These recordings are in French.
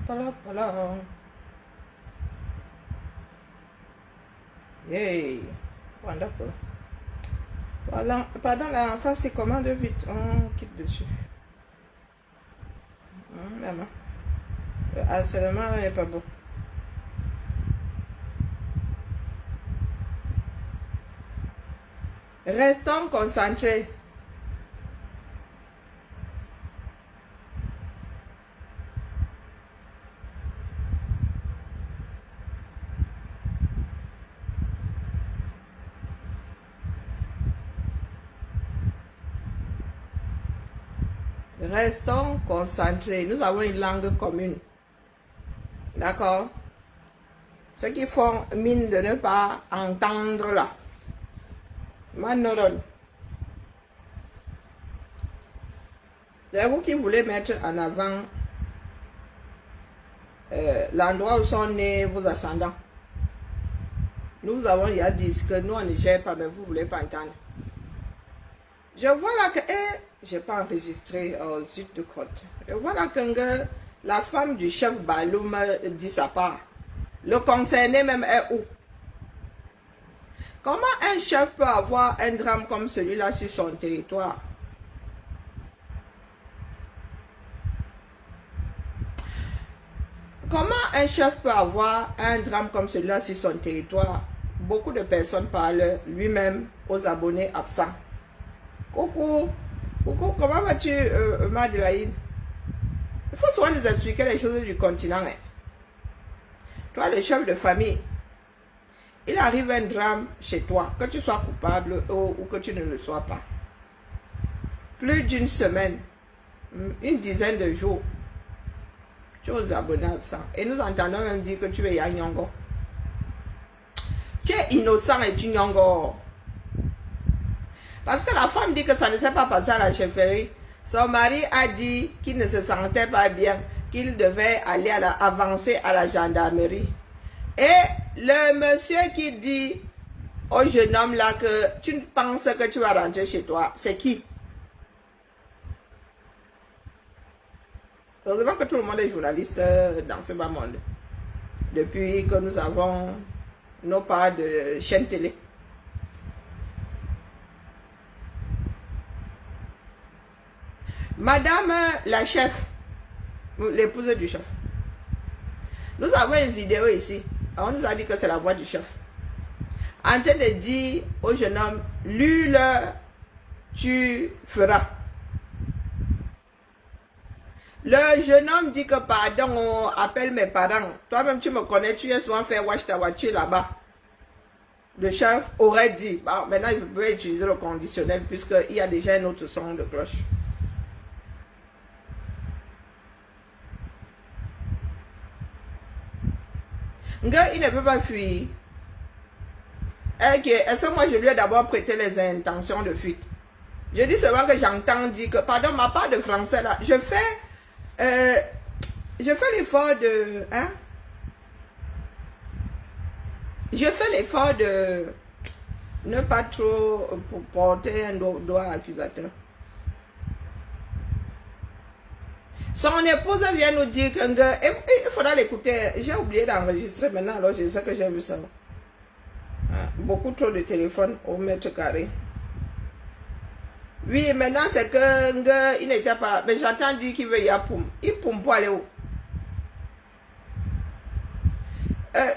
Pala, pala. Yay. Wonderful. Voilà. Pardon, la face, c'est comment de vite? On quitte dessus. Maman. Le harcèlement n'est pas bon. Restons concentrés. Restons concentrés. Nous avons une langue commune. D'accord? Ceux qui font mine de ne pas entendre là. Manoron. C'est vous qui voulez mettre en avant l'endroit où sont nés vos ascendants. Nous avons déjà dit que nous on ne gère pas, mais vous ne voulez pas entendre. Je vois là que, j'ai pas enregistré zut de côte. Je vois là que la femme du chef Baloum dit sa part. Le concerné même est où? Comment un chef peut avoir un drame comme celui-là sur son territoire? Comment un chef peut avoir un drame comme celui-là sur son territoire? Beaucoup de personnes parlent lui-même aux abonnés absents. Coucou, coucou, comment vas-tu, Madeleine? Il faut souvent nous expliquer les choses du continent. Hein. Toi, le chef de famille, il arrive un drame chez toi, que tu sois coupable ou que tu ne le sois pas. Plus d'une semaine, une dizaine de jours, tu es aux abonnés absents. Et nous entendons même dire que tu es Yanyongo. Tu es innocent et tu Nyongo. Parce que la femme dit que ça ne s'est pas passé à la chefferie. Son mari a dit qu'il ne se sentait pas bien, qu'il devait aller avancer à la gendarmerie. Et le monsieur qui dit au jeune homme là que tu penses que tu vas rentrer chez toi, c'est qui? Heureusement que tout le monde est journaliste dans ce bas monde. Depuis que nous avons nos parts de chaînes télé. Madame la chef, l'épouse du chef. Nous avons une vidéo ici. On nous a dit que c'est la voix du chef. En train de dire au jeune homme, lui, tu feras. Le jeune homme dit que pardon, appelle mes parents. Toi-même, tu me connais, tu es souvent fait wash ta voiture là-bas. Le chef aurait dit, bon, maintenant, je peux utiliser le conditionnel puisqu'il y a déjà un autre son de cloche. Il ne peut pas fuir. Est-ce que moi je lui ai d'abord prêté les intentions de fuite? Je dis seulement que j'entends dire que, pardon, ma part de français là, je fais l'effort de, hein? Je fais l'effort de ne pas trop porter un doigt accusateur. Son épouse vient nous dire que il faudra l'écouter. J'ai oublié d'enregistrer maintenant, alors je sais que j'ai vu ça. Beaucoup trop de téléphone au mètre carré. Oui, maintenant c'est que il n'était pas là. Mais j'entends dire qu'il veut y aller poum. Il poum pour aller où?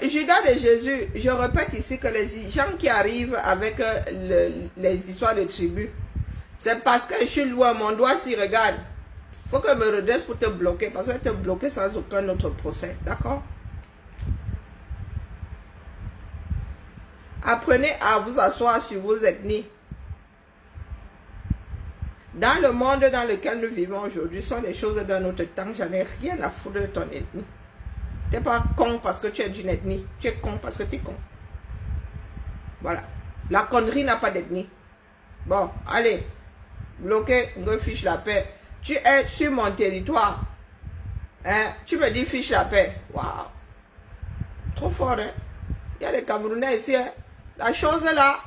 Judas de Jésus, je répète ici que les gens qui arrivent avec les histoires de tribus, c'est parce que je suis loin, mon doigt s'y regarde. Il faut que je me redresse pour te bloquer, parce que te bloquer sans aucun autre procès, d'accord? Apprenez à vous asseoir sur vos ethnies. Dans le monde dans lequel nous vivons aujourd'hui, ce sont des choses d'un autre temps, j'en ai rien à foutre de ton ethnie. Tu n'es pas con parce que tu es d'une ethnie, tu es con parce que tu es con. Voilà. La connerie n'a pas d'ethnie. Bon, allez, bloquer, me fiche la paix. Tu es sur mon territoire. Hein? Tu me dis fiche la paix. Waouh. Trop fort, hein? Il y a des Camerounais ici. Hein? La chose là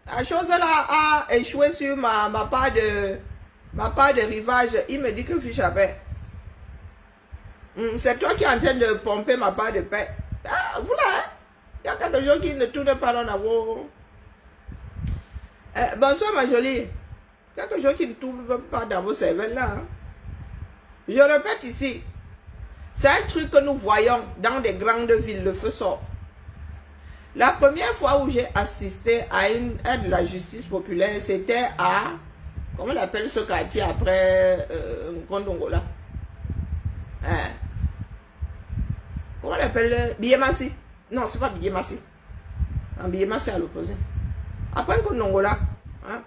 a échoué sur ma part de rivage. Il me dit que fiche la paix. C'est toi qui es en train de pomper ma part de paix. Ah, voilà, hein? Il y a quelque chose qui ne tourne pas dans la voix. Bonsoir, ma jolie. Quelque chose qui ne tourne pas dans vos cervelles là. Hein? Je répète ici. C'est un truc que nous voyons dans des grandes villes. Le feu sort. La première fois où j'ai assisté à une aide de la justice populaire, c'était à... Comment on appelle ce quartier après Kondongola? Hein? Comment on appelle Biémassi? Non, c'est pas Biémassi. Biémassi à l'opposé. Après Kondongola, hein?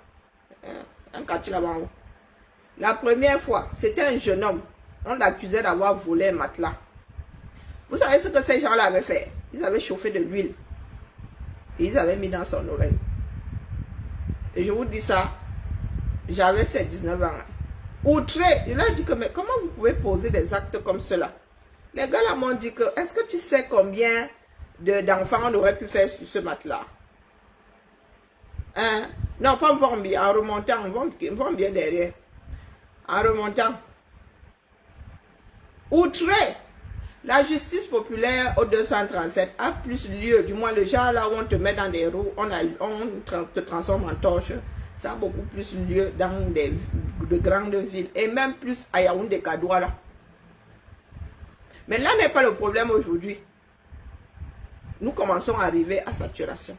Un quartier là-bas. La première fois, c'était un jeune homme. On l'accusait d'avoir volé un matelas. Vous savez ce que ces gens-là avaient fait? Ils avaient chauffé de l'huile. Et ils avaient mis dans son oreille. Et je vous dis ça, j'avais 19 ans. Outré, je leur ai dit que, mais comment vous pouvez poser des actes comme cela? Les gars là m'ont dit que, est-ce que tu sais combien d'enfants on aurait pu faire sur ce matelas? Hein? Non, pas en Vambie, en remontant, en Vambie derrière. En remontant. Outré, la justice populaire au 237 a plus lieu, du moins le genre là où on te met dans des roues, on te transforme en torche, ça a beaucoup plus lieu dans de grandes villes et même plus à Yaoundé Kadouala. Mais là n'est pas le problème aujourd'hui. Nous commençons à arriver à saturation.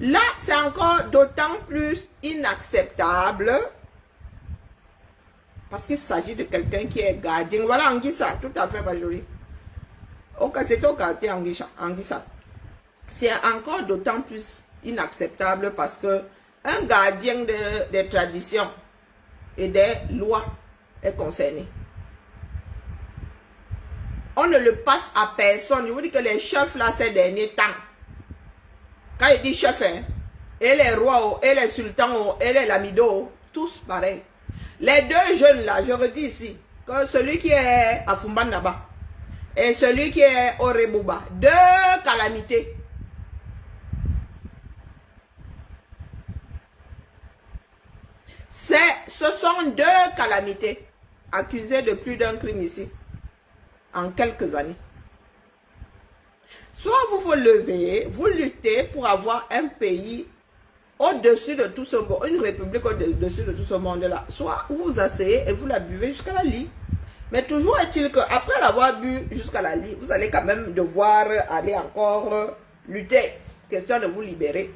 Là, c'est encore d'autant plus inacceptable parce qu'il s'agit de quelqu'un qui est gardien. Voilà Anguissa, tout à fait, Bajoli. C'est au quartier Anguissa. C'est encore d'autant plus inacceptable parce que un gardien des traditions et des lois est concerné. On ne le passe à personne. Je vous dis que les chefs là, ces derniers temps, quand il dit chef, hein, et les rois, et les sultans, et les lamidos, tous pareils. Les deux jeunes là, je redis ici, que celui qui est à Fumbanaba et celui qui est au Rebouba, deux calamités. Ce sont deux calamités accusées de plus d'un crime ici, en quelques années. Soit vous vous levez, vous luttez pour avoir un pays au-dessus de tout ce monde, une république au-dessus de tout ce monde-là. Soit vous vous asseyez et vous la buvez jusqu'à la lit. Mais toujours est-il qu'après l'avoir bu jusqu'à la lit, vous allez quand même devoir aller encore lutter. Question de vous libérer.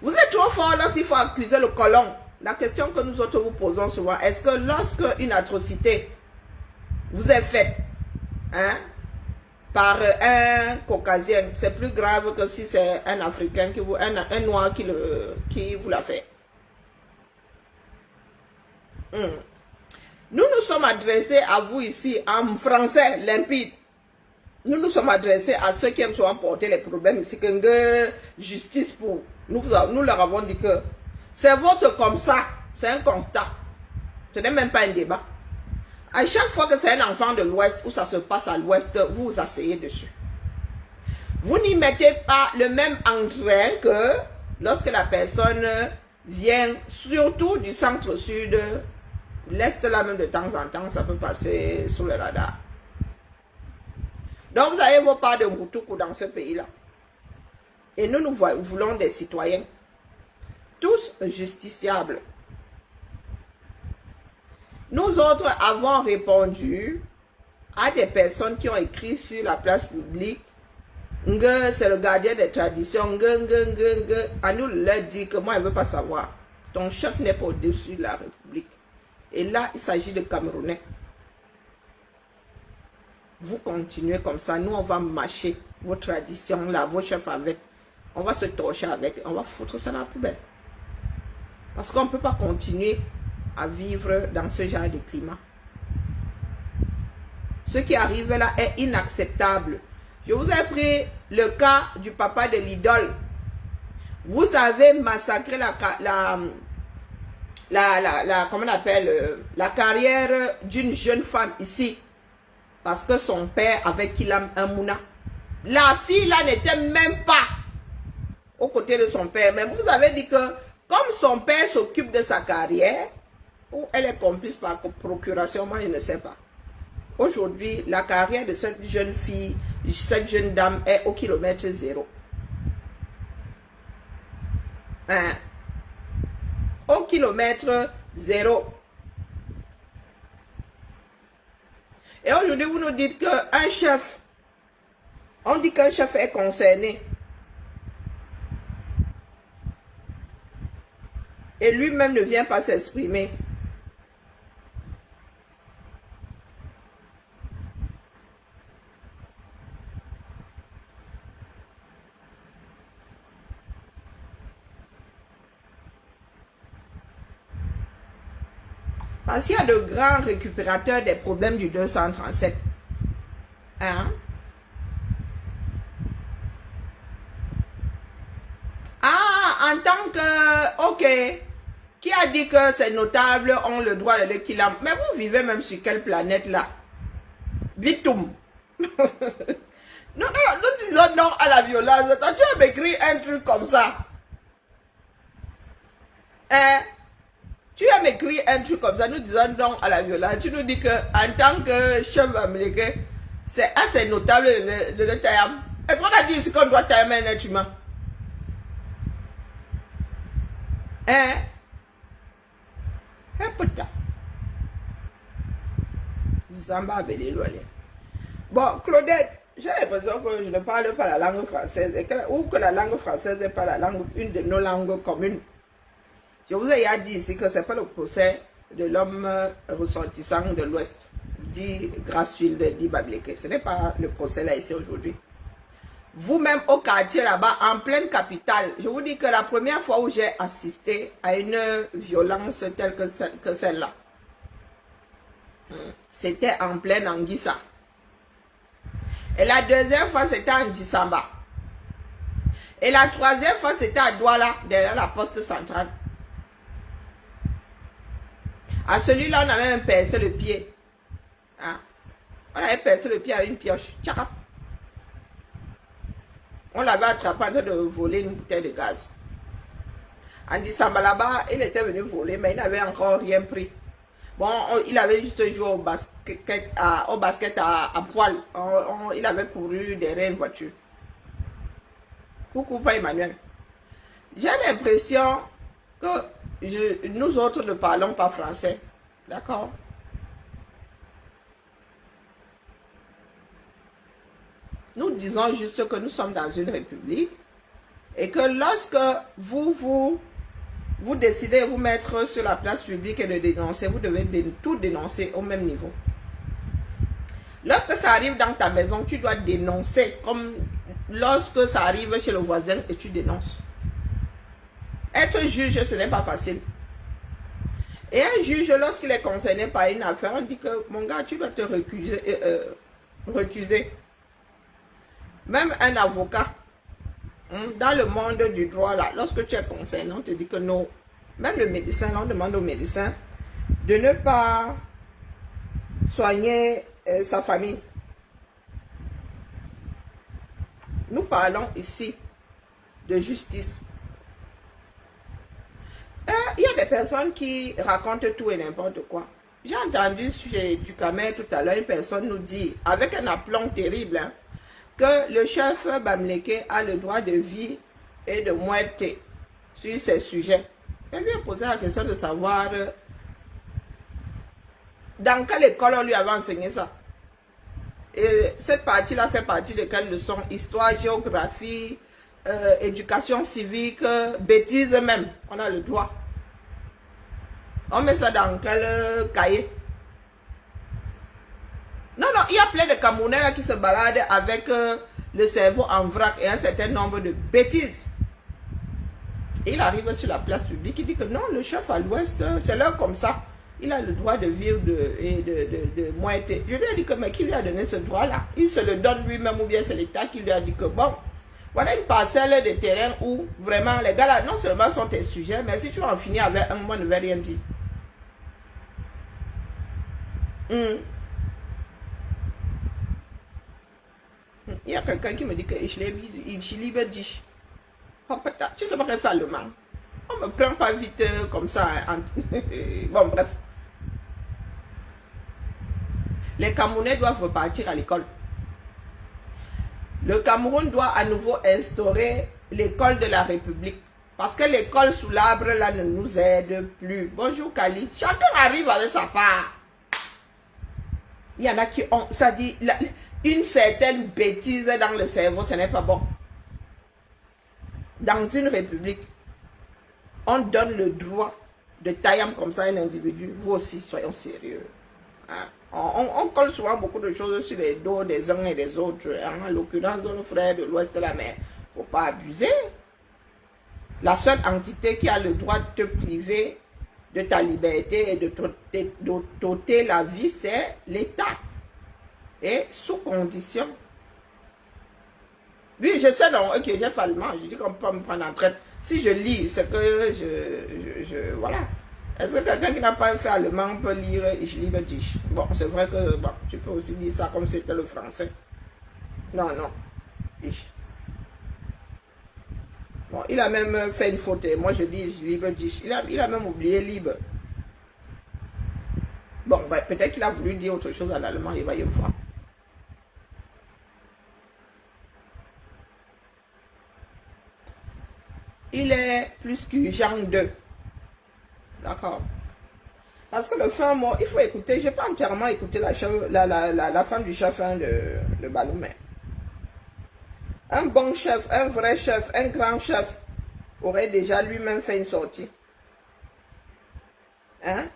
Vous êtes trop fort lorsqu'il faut accuser le colon. La question que nous autres vous posons souvent, est-ce que lorsque une atrocité vous est faite, hein, par un caucasien, c'est plus grave que si c'est un Africain, un noir qui vous l'a fait. Nous nous sommes adressés à vous ici en français limpide. Nous nous sommes adressés à ceux qui aiment souvent porter les problèmes ici, que justice pour. Nous leur avons dit que c'est votre comme ça, c'est un constat. Ce n'est même pas un débat. À chaque fois que c'est un enfant de l'Ouest, où ça se passe à l'Ouest, vous vous asseyez dessus. Vous n'y mettez pas le même entrain que lorsque la personne vient, surtout du centre-sud, l'Est là même de temps en temps, ça peut passer sous le radar. Donc vous avez vos parts de Moutoukou dans ce pays-là. Et nous voulons des citoyens, tous justiciables. Nous autres avons répondu à des personnes qui ont écrit sur la place publique que c'est le gardien des traditions. À nous leur dit que moi je ne veux pas savoir. Ton chef n'est pas au-dessus de la République. Et là, il s'agit de Camerounais. Vous continuez comme ça. Nous, on va mâcher vos traditions là, vos chefs avec. On va se torcher avec. On va foutre ça dans la poubelle. Parce qu'on ne peut pas continuer à vivre dans ce genre de climat. Ce qui arrive là est inacceptable. Je vous ai pris le cas du papa de l'idole. Vous avez massacré comment on appelle, la carrière d'une jeune femme ici. Parce que son père avait qu'il a un mouna. La fille là n'était même pas aux côtés de son père. Mais vous avez dit que comme son père s'occupe de sa carrière, ou elle est complice par procuration, moi je ne sais pas. Aujourd'hui, la carrière de cette jeune fille, cette jeune dame est au kilomètre zéro. Hein? Au kilomètre zéro. Et aujourd'hui, vous nous dites qu'un chef, on dit qu'un chef est concerné. Et lui-même ne vient pas s'exprimer. Parce qu'il y a de grands récupérateurs des problèmes du 237. Hein? Ah, en tant que... Ok. Qui a dit que ces notables ont le droit de l'équilibre? Mais vous vivez même sur quelle planète là? Vitum. Nous disons non à la violence. Toi, tu as m'écrit un truc comme ça. Hein? Tu as m'écrit un truc comme ça, nous disons non à la violence. Tu nous dis que en tant que chef américain, c'est assez notable de le tailler. Est-ce qu'on a dit ici qu'on doit tailler un être humain? Hein? Un peu de temps. Zamba avait les lois. Bon, Claudette, j'ai l'impression que je ne parle pas la langue française, ou que la langue française n'est pas la langue, une de nos langues communes. Je vous ai déjà dit ici que ce n'est pas le procès de l'homme ressortissant de l'Ouest, dit Grassfield, dit Bableke. Ce n'est pas le procès là ici aujourd'hui. Vous-même au quartier là-bas, en pleine capitale, je vous dis que la première fois où j'ai assisté à une violence telle que celle-là, c'était en pleine Anguissa. Et la deuxième fois, c'était en Dissamba. Et la troisième fois, c'était à Douala, derrière la poste centrale. À celui-là, on avait même percé le pied. Hein? On avait percé le pied avec une pioche. Tchaka. On l'avait attrapé en train de voler une bouteille de gaz. En Dissamba là-bas, il était venu voler, mais il n'avait encore rien pris. Bon, il avait juste joué au basket à poil. Il avait couru derrière une voiture. Coucou, pas Emmanuel. J'ai l'impression que nous autres ne parlons pas français. D'accord? Nous disons juste que nous sommes dans une république et que lorsque vous décidez de vous mettre sur la place publique et de dénoncer, vous devez tout dénoncer au même niveau. Lorsque ça arrive dans ta maison, tu dois dénoncer comme lorsque ça arrive chez le voisin et tu dénonces. Être juge, ce n'est pas facile. Et un juge, lorsqu'il est concerné par une affaire, on dit que mon gars, tu vas te recuser. Même un avocat, dans le monde du droit, là, lorsque tu es concerné, on te dit que non. Même le médecin, on demande au médecin de ne pas soigner sa famille. Nous parlons ici de justice. Il y a des personnes qui racontent tout et n'importe quoi. J'ai entendu chez Ducamer tout à l'heure, une personne nous dit, avec un aplomb terrible, hein, que le chef Bamleke a le droit de vie et de muerte sur ces sujets. Je lui ai posé la question de savoir dans quelle école on lui avait enseigné ça. Et cette partie-là fait partie de quelles leçons? Histoire, géographie, éducation civique, bêtises même. On a le droit. On met ça dans quel cahier? Non, non, il y a plein de Camerounais là qui se baladent avec le cerveau en vrac et un certain nombre de bêtises. Et il arrive sur la place publique, il dit que non, le chef à l'ouest, c'est l'heure comme ça. Il a le droit de vivre de moitié. Je lui ai dit que, mais qui lui a donné ce droit-là? Il se le donne lui-même ou bien c'est l'État qui lui a dit que bon, voilà une parcelle de terrain où vraiment les gars là, non seulement sont tes sujets, mais si tu en finis avec un, moi ne vais rien dire. Il y a quelqu'un qui me dit que tu sais pas qu'elle fait allemand. On me prend pas vite comme ça. Hein. Bon, bref. Les Camerounais doivent repartir à l'école. Le Cameroun doit à nouveau instaurer l'école de la République. Parce que l'école sous l'arbre, là, ne nous aide plus. Bonjour, Kali. Chacun arrive avec sa part. Il y en a qui ont, ça dit, une certaine bêtise dans le cerveau, ce n'est pas bon. Dans une république, on donne le droit de tailler comme ça un individu. Vous aussi, soyons sérieux. Hein? On colle souvent beaucoup de choses sur les dos des uns et des autres. Hein? En l'occurrence, nos frères de l'ouest de la mer. Il ne faut pas abuser. La seule entité qui a le droit de te priver de ta liberté et de t'ôter la vie, c'est l'État. Et sous condition. Oui, je sais donc, ok, j'ai fait allemand, je dis qu'on peut me prendre en traite. Si je lis, c'est que voilà. Est-ce que quelqu'un qui n'a pas fait allemand peut lire Ich liebe dich? Bon, c'est vrai que bon, tu peux aussi dire ça comme c'était le français. Non, non. Ich. Bon, il a même fait une faute. Moi, je dis Ich liebe dich. Il a même oublié libre. Bon, ben, peut-être qu'il a voulu dire autre chose en allemand, il va y me voir. Il est plus qu'urgent de. D'accord. Parce que le fin mot, il faut écouter. Je n'ai pas entièrement écouté la fin du chef de Baloumé. Un bon chef, un vrai chef, un grand chef aurait déjà lui-même fait une sortie. Hein?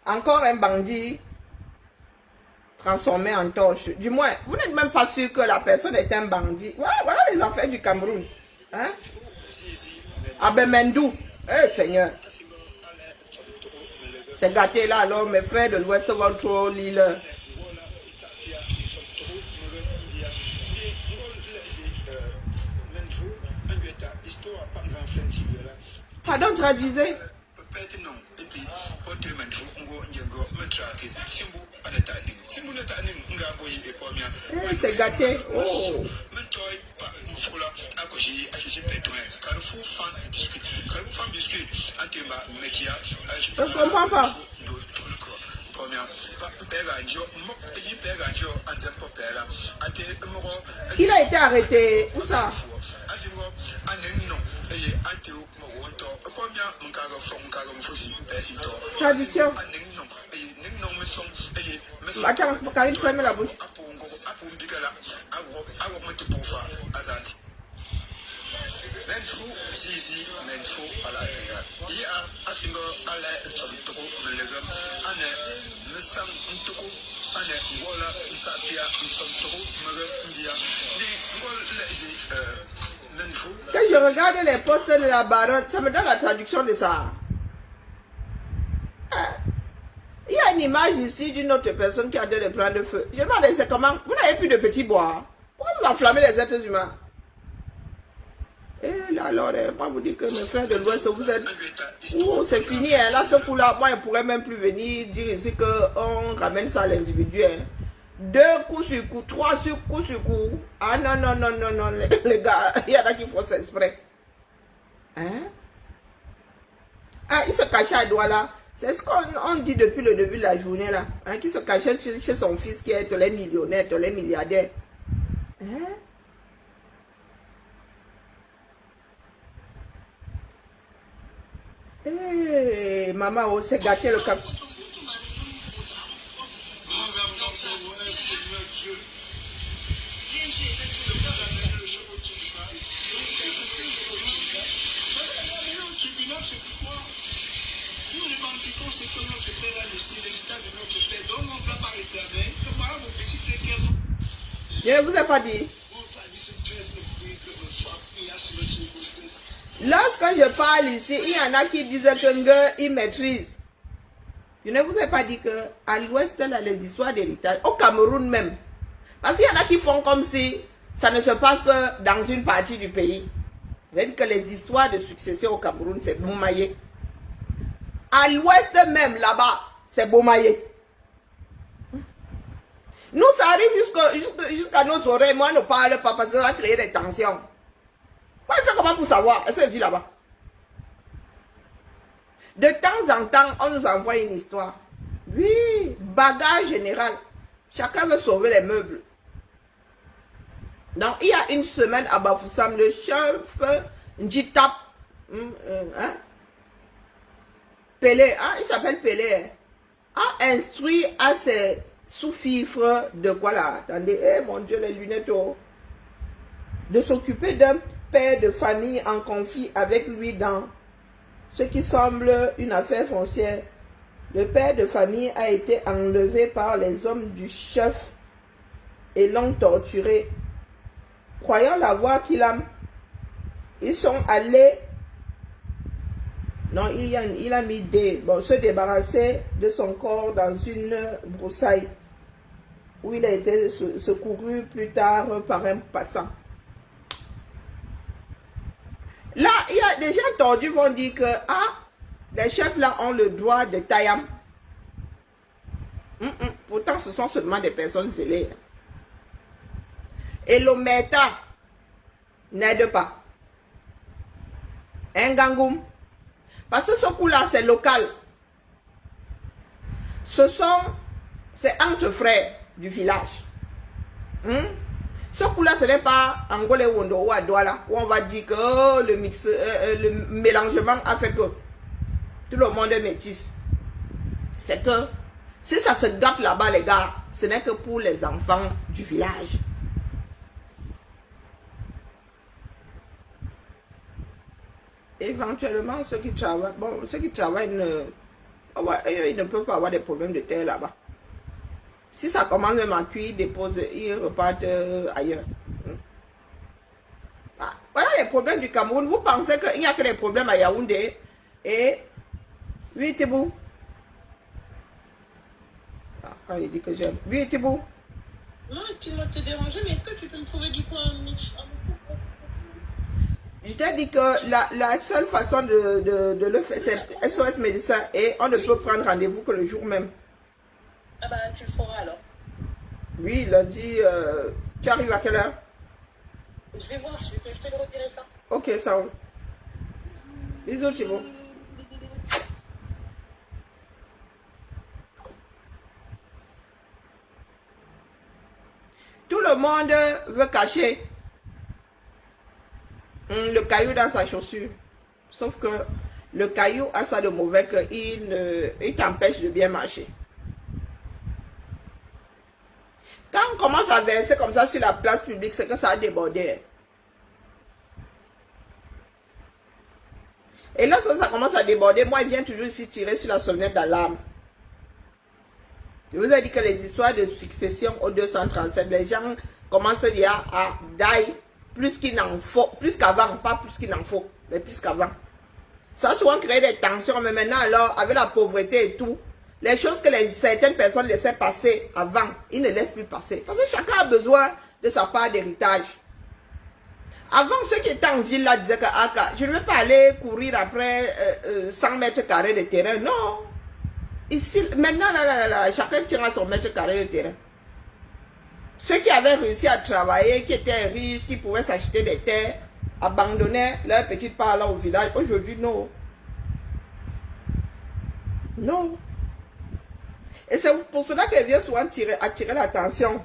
Encore un bandit transformé en torche. Du moins, vous n'êtes même pas sûr que la personne est un bandit. Voilà les affaires du Cameroun. Hein? Abemendou. Eh Seigneur. C'est gâté là, alors mes frères de l'Ouest vont trop lire. Pardon, traduisez. C'est gâté. Oh. Je ne comprends pas. Il a été arrêté. Où ça? Traduction. Attends, Karine, ferme la bouche. Quand je regarde les postes de la baronne, ça me donne la traduction de ça. Il y a une image ici d'une autre personne qui a dû le prendre de feu. Je me demande, c'est comment? Vous n'avez plus de petits bois. Pourquoi vous enflammez les êtres humains? Et là, alors, moi, vous dites que mes frères de l'Ouest, vous êtes... Oh, c'est fini, hein. Là, ce coup-là, moi, je ne pourrais même plus venir dire ici qu'on ramène ça à l'individu. Hein. 2 coups sur coup, 3 coups sur coup. Ah non, non, non, non, non, les gars, il y en a qui font ça exprès. Hein? Ah, il se cachait à Douala. C'est ce qu'on dit depuis le début de la journée, là. Hein, qui se cachait chez son fils qui est les millionnaires, les milliardaires. Hein? Hey, maman, on s'est gâté le cap. Nous revendiquons ce que notre père a laissé, l'héritage de notre père. Donc on ne va pas réclamer. Donc voilà vos petits frères. Je ne vous ai pas dit. Lorsque je parle ici, il y en a qui disent que ils maîtrisent. Je ne vous ai pas dit qu'à l'Ouest, là, les histoires d'héritage, au Cameroun même, parce qu'il y en a qui font comme si ça ne se passe que dans une partie du pays. Vous avez dit que les histoires de succession au Cameroun, c'est Boumaillé. À l'Ouest même, là-bas, c'est Boumaillé. Nous, ça arrive jusqu'à nos oreilles. Moi, on ne parle pas parce que ça va créer des tensions. Moi, je fais comment pour savoir? Est-ce qu'elle vit là-bas? De temps en temps, on nous envoie une histoire. Oui, bagarre générale. Chacun veut sauver les meubles. Donc, il y a une semaine à Bafoussam, le chef Njitap, Pelé, il s'appelle Pelé, a instruit à ses sous-fifres de quoi là? Attendez, mon Dieu, les lunettes, de s'occuper d'un père de famille en conflit avec lui dans ce qui semble une affaire foncière. Le père de famille a été enlevé par les hommes du chef et l'ont torturé. Croyant l'avoir qu'il a, ils sont allés, non, il a mis se débarrasser de son corps dans une broussaille où il a été secouru plus tard par un passant. Là, il y a des gens tordus vont dire que, les chefs là ont le droit de taillam. Pourtant, ce sont seulement des personnes zélées. Et l'ometa n'aide pas. Un gangoum. Parce que ce coup-là, c'est local. C'est entre frères du village. Ce coup-là, ce n'est pas Angolais ou à Douala, où on va dire que le mélangement a fait que tout le monde est métis. C'est que si ça se gâte là-bas, les gars, ce n'est que pour les enfants du village. Éventuellement, ceux qui travaillent, ils ne peuvent pas avoir des problèmes de terre là-bas. Si ça commence même à cuire, ils repartent ailleurs. Voilà les problèmes du Cameroun. Vous pensez qu'il n'y a que des problèmes à Yaoundé? Et oui, Tibou. Quand il dit que j'aime. Oui, Tibou. Non, excuse-moi de te déranger, mais est-ce que tu peux me trouver du coup un métier pour la sensation? Je t'ai dit que la seule façon de le faire, c'est SOS médecin et on ne peut prendre rendez-vous que le jour même. Ah bah tu le feras alors. Oui, lundi, tu arrives à quelle heure? Je vais voir, je te redirai ça. Ok, ça va. Bisous, Thibaut. Tout le monde veut cacher le caillou dans sa chaussure. Sauf que le caillou a ça de mauvais qu'il t'empêche de bien marcher. Quand on commence à verser comme ça sur la place publique, c'est que ça a débordé. Et lorsque ça commence à déborder, moi, il vient toujours ici tirer sur la sonnette d'alarme. Je vous ai dit que les histoires de succession au 237, les gens commencent déjà à die plus qu'il n'en faut, plus qu'avant, pas plus qu'il n'en faut, mais plus qu'avant. Ça a souvent créé des tensions, mais maintenant, alors, avec la pauvreté et tout, les choses que certaines personnes laissaient passer avant, ils ne laissent plus passer. Parce que chacun a besoin de sa part d'héritage. Avant, ceux qui étaient en ville là disaient que je ne vais pas aller courir après 100 mètres carrés de terrain. Non. Ici, maintenant, chacun tient son mètre carré de terrain. Ceux qui avaient réussi à travailler, qui étaient riches, qui pouvaient s'acheter des terres, abandonnaient leur petite part là au village. Aujourd'hui, non. Non. Et c'est pour cela que je viens souvent attirer l'attention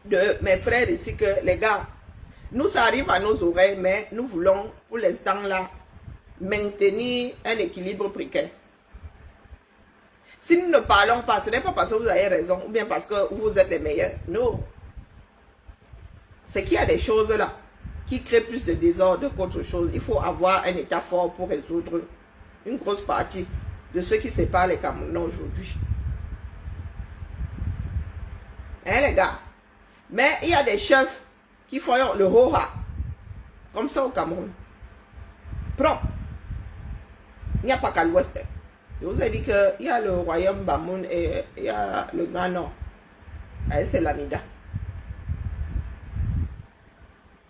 de mes frères ici que les gars, nous ça arrive à nos oreilles, mais nous voulons pour l'instant là maintenir un équilibre précaire. Si nous ne parlons pas, ce n'est pas parce que vous avez raison ou bien parce que vous êtes les meilleurs. Non. C'est qu'il y a des choses là qui créent plus de désordre qu'autre chose. Il faut avoir un état fort pour résoudre une grosse partie de ce qui sépare les Camerounais aujourd'hui. Hein les gars? Mais il y a des chefs qui font le hora. Comme ça au Cameroun. Propre. Il n'y a pas qu'à l'ouest. Je vous ai dit qu'il y a le royaume Bamoun et il y a le Grand Nord. C'est l'Amida.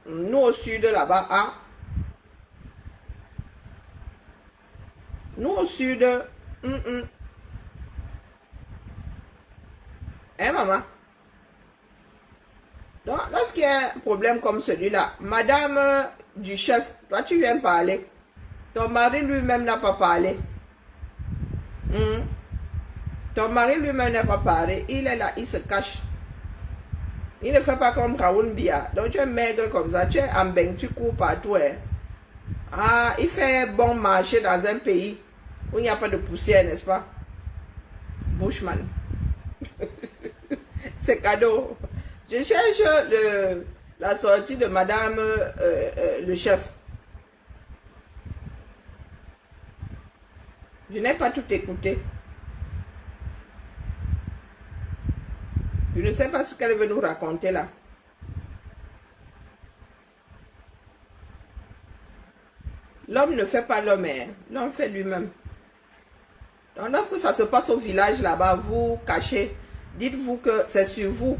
Nous au sud là-bas, hein? Nous au sud, Hein maman? Donc, lorsqu'il y a un problème comme celui-là, madame du chef, toi tu viens parler. Ton mari lui-même n'a pas parlé. Ton mari lui-même n'est pas paré. Il est là, il se cache. Il ne fait pas comme Raoul Bia. Donc tu es maigre comme ça, tu es en bain, tu cours partout. Hein. Ah, il fait bon marché dans un pays où il n'y a pas de poussière, n'est-ce pas? Bushman. C'est cadeau. Je cherche la sortie de madame le chef. Je n'ai pas tout écouté. Je ne sais pas ce qu'elle veut nous raconter là. L'homme ne fait pas l'homme, hein. L'homme fait lui-même. Donc lorsque ça se passe au village là-bas, vous cachez. Dites-vous que c'est sur vous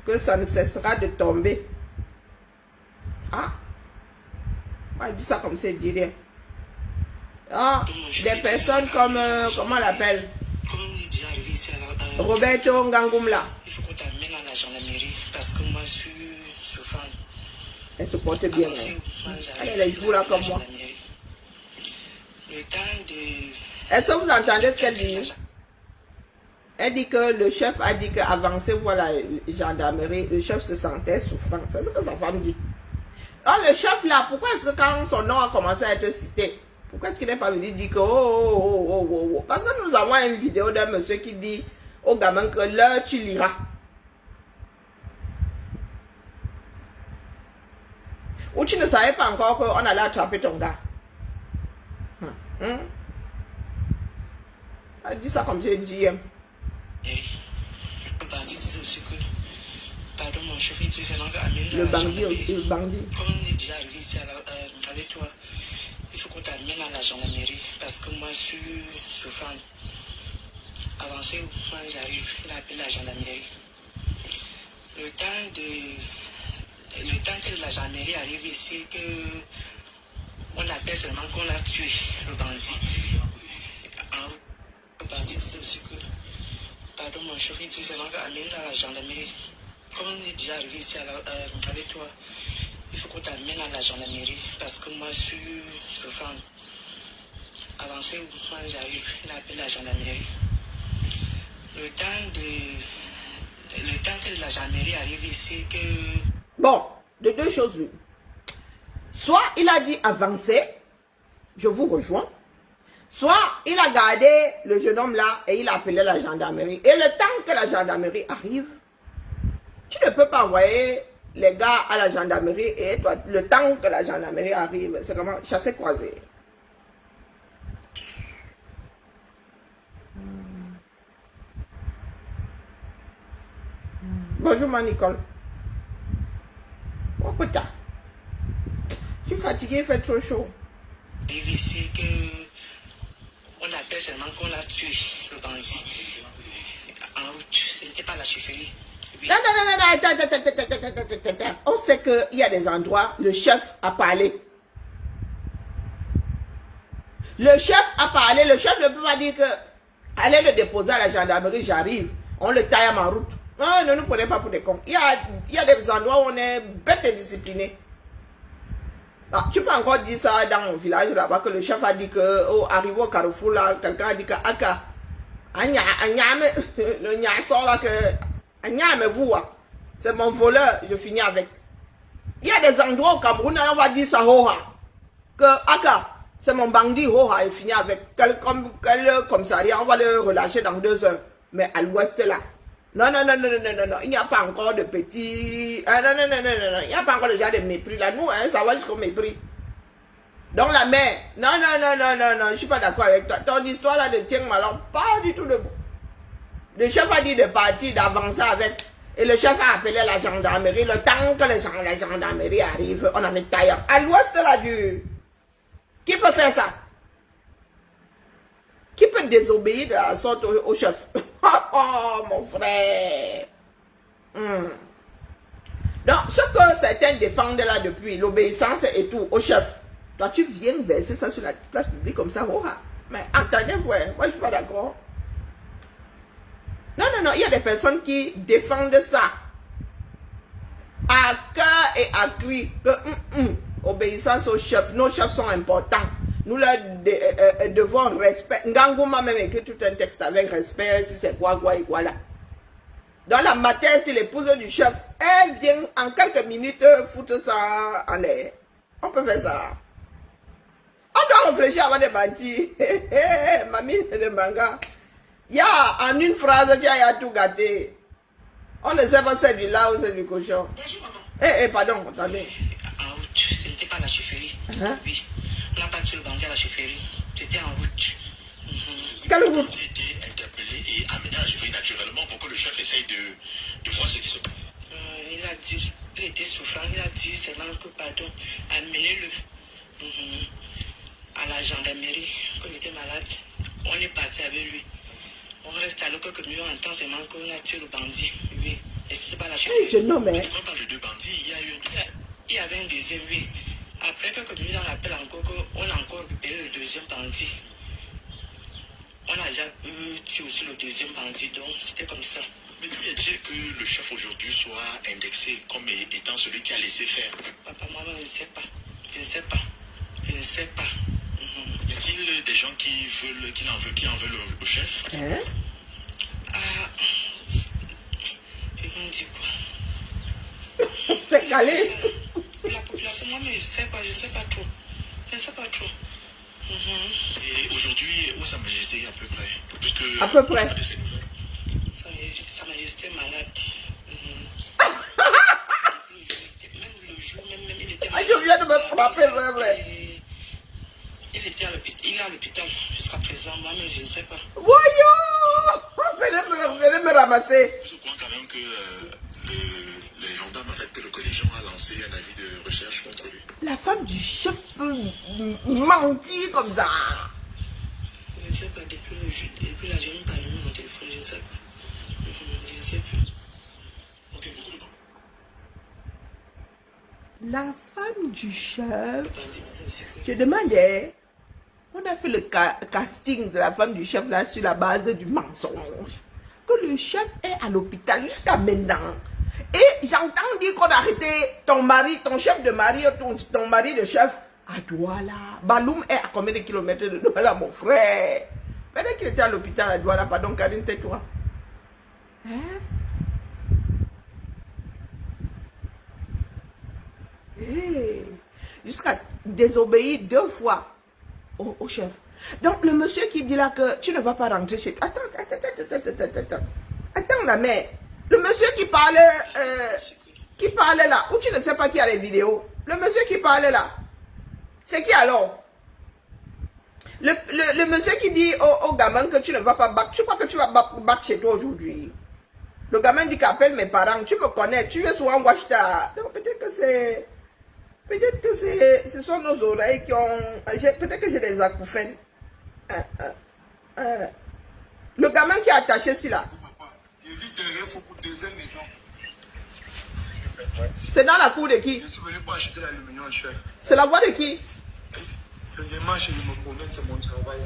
que ça ne cessera de tomber. Ah, moi je dis ça comme ça, je dis rien. Ah, des personnes comme, comment on l'appelle? Comment on est déjà arrivé ici à la... Roberto Ngangumla. Il faut qu'on t'amène à la gendarmerie parce que moi je suis souffrant. Elle se porte bien. Hein. Elle est joue là comme moi. Le temps de... Est-ce que vous entendez ce qu'elle dit? Elle dit que le chef a dit qu'avancer voir la gendarmerie, le chef se sentait souffrant. C'est ce que sa femme dit. Alors le chef là, pourquoi est-ce que quand son nom a commencé à être cité, pourquoi est-ce qu'il n'est pas venu dire que oh. Parce que nous avons une vidéo d'un monsieur qui dit au gamin que l'heure tu liras. Ou tu ne savais pas encore qu'on allait attraper ton gars. Elle dit ça comme j'ai dit. Le bandit disait aussi que, pardon mon chef, il disait le bandit aussi, le bandit. Comme on est déjà arrivé ici avec toi, il faut qu'on t'amène à la gendarmerie parce que moi je suis souffrant. Avancez où moi j'arrive, il appelle la gendarmerie. Le temps que la gendarmerie arrive ici, que on appelle seulement qu'on a tué le bandit. Le bandit disait aussi que, pardon mon chef, il dit seulement qu'amène à la gendarmerie. Comme on est déjà arrivé ici avec toi, il faut qu'on t'amène à la gendarmerie parce que moi je suis souffrant. Avancez où moi j'arrive, il appelle la gendarmerie. Le temps que la gendarmerie arrive ici, que... Bon, de deux choses l'une. Soit il a dit avancer, je vous rejoins. Soit il a gardé le jeune homme là et il a appelé la gendarmerie. Et le temps que la gendarmerie arrive, tu ne peux pas envoyer les gars à la gendarmerie et toi, le temps que la gendarmerie arrive, c'est vraiment chasser croisé. Bonjour ma Nicole. Oh putain. Je suis fatiguée, il fait trop chaud. Il ici que on appelle seulement qu'on a tué le bandit. En route, ce n'était pas la chefferie. Non, attends. On sait qu'il y a des endroits, le chef a parlé. Le chef a parlé, le chef ne peut pas dire que allez le déposer à la gendarmerie, j'arrive. On le taille à ma route. Non, ne nous prenez pas pour des cons. Il y a des endroits où on est bête et discipliné. Ah, tu peux encore dire ça dans mon village là-bas, que le chef a dit que, oh, arrivé au carrefour là, quelqu'un a dit que, aka, le nya sort là, que, vous, c'est mon voleur, je finis avec. Il y a des endroits au Cameroun, on va dire ça, hoha, que, aka, c'est mon bandit, hoha, il finit avec. Quel commissariat, on va le relâcher dans 2 heures. Mais à l'ouest là. Non, il n'y a pas encore de petits... non, il n'y a pas encore déjà de mépris là. Nous, hein, ça va jusqu'au mépris. Donc la mère, non, je ne suis pas d'accord avec toi. Ton histoire là de tiens malheur, pas du tout de bon. Le chef a dit de partir, d'avancer avec. Et le chef a appelé la gendarmerie. Le temps que la gendarmerie arrive, on en est taillant. À l'ouest là du... Qui peut faire ça? Qui peut désobéir de la sorte au chef? Oh, mon frère. Donc, ce que certains défendent là depuis, l'obéissance et tout, au chef, toi, tu viens verser ça sur la place publique comme ça, oh, mais entendez-vous, moi, je ne suis pas d'accord. Non, il y a des personnes qui défendent ça à cœur et à cri, que obéissance au chef, nos chefs sont importants. Nous leur devons respect. Nganguma même écrit tout un texte avec respect, si c'est quoi, et voilà. Dans la matière, si l'épouse du chef, elle vient en quelques minutes foutre ça en l'air. On peut faire ça. On doit réfléchir avant de bâtir. Mamie de manga. Il y a en une phrase, il y a tout gâté. On ne sait pas c'est du là ou c'est du cochon. Pardon, attendez. En route, ce n'était pas la chefferie. Oui. On n'a pas tué le bandit à la chefferie. C'était en route. Quelle route? J'ai été interpellé et amené à la chefferie naturellement pour que le chef essaye de voir ce qui se passe. Il a dit, il était souffrant, il a dit seulement que pardon, amenez-le à la gendarmerie, qu'il était malade. On est parti avec lui. On reste à quelques minutes, on entend seulement qu'on a tué le bandit. Oui, et c'était pas la chefferie. Je nomme, hein. Quand on parle de deux bandits, Il y avait un deuxième, oui. Après quelques minutes, on appelle encore qu'on a encore récupéré le deuxième bandit. On a déjà tué aussi le deuxième bandit, donc c'était comme ça. Mais lui a dit que le chef aujourd'hui soit indexé comme étant celui qui a laissé faire. Papa, moi, je ne sais pas. Je ne sais pas. Je ne sais pas. Y a-t-il des gens qui en veulent au chef? Ah, ils m'ont dit quoi? C'est calé. La population, moi, mais je ne sais pas trop. Je ne sais pas trop. Et aujourd'hui, où Sa Majesté est à peu près? Puisque À peu près. de ces nouvelles. Sa Majesté est malade. Même le jour, même il était malade. Je viens de me frapper, vrai. Il était à l'hôpital. Il est à l'hôpital jusqu'à présent. Moi-même, je ne sais pas. Voyons! Venez me ramasser. Je crois quand même que les gendarmes, en fait, que le collégion a lancé un avis de recherche contre lui. La femme du chef peut mentir comme ça. Je ne sais pas. Depuis là, je n'ai pas allumé mon téléphone. Je ne sais pas. Je ne sais plus. Ok, beaucoup de temps. La femme du chef. Bandit, c'est aussi que- Je demandais. On a fait le casting de la femme du chef là sur la base du mensonge. Que le chef est à l'hôpital jusqu'à maintenant. Et j'entends dire qu'on a arrêté ton mari, ton chef de mari, ton mari de chef à Douala. Baloum est à combien de kilomètres de Douala, mon frère? Pendant qu'il était à l'hôpital à Douala, pardon, Karine, tais-toi. Hein? Hey, jusqu'à désobéir 2 fois au chef. Donc, le monsieur qui dit là que tu ne vas pas rentrer chez toi. Attends, la mère. Le monsieur qui parlait là, ou tu ne sais pas qui a les vidéos. Le monsieur qui parlait là, c'est qui alors? Le monsieur qui dit au gamin que tu ne vas pas battre. Tu crois que tu vas battre chez toi aujourd'hui? Le gamin dit qu'appelle mes parents. Tu me connais, tu es souvent Washta. Donc, peut-être que c'est... Peut-être que ce sont nos oreilles qui ont... Peut-être que j'ai des acouphènes. Le gamin qui est attaché ici là. C'est dans la cour de qui? Je suis venu pour acheter l'aluminium, chef. C'est la voix de qui? C'est vraiment chez me promène, c'est mon travail.